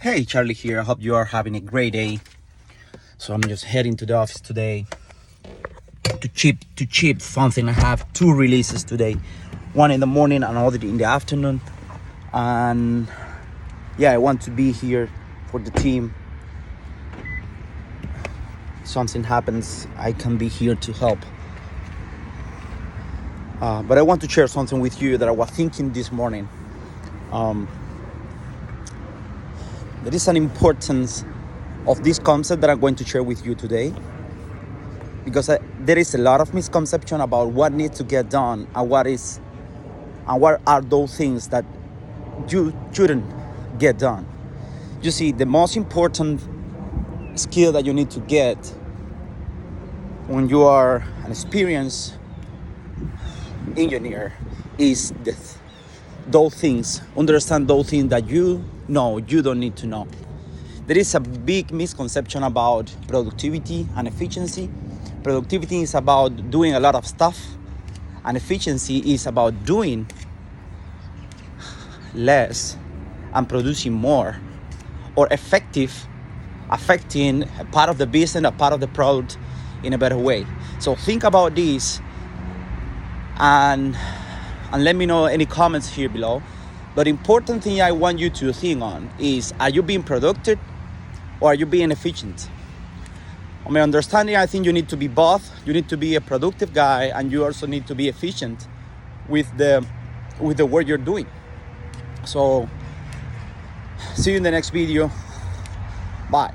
Hey, Charlie here. I hope you are having a great day. So I'm just heading to the office today to chip something. I have two releases today, one in the morning and another in the afternoon. And yeah, I want to be here for the team. Something happens, I can be here to help. But I want to share something with you that I was thinking this morning. There is an importance of this concept that I'm going to share with you today, because there is a lot of misconception about what needs to get done and what are those things that you shouldn't get done. You see, the most important skill that you need to get when you are an experienced engineer is those things. Understand those things that you know you don't need to know. There is a big misconception about productivity and efficiency. Productivity is about doing a lot of stuff, and efficiency is about doing less and producing more, or affecting a part of the business, a part of the product in a better way. So think about this and let me know any comments here below. But the important thing I want you to think on is, are you being productive or are you being efficient? On my understanding, I think you need to be both. You need to be a productive guy, and you also need to be efficient with the work you're doing. So see you in the next video. Bye.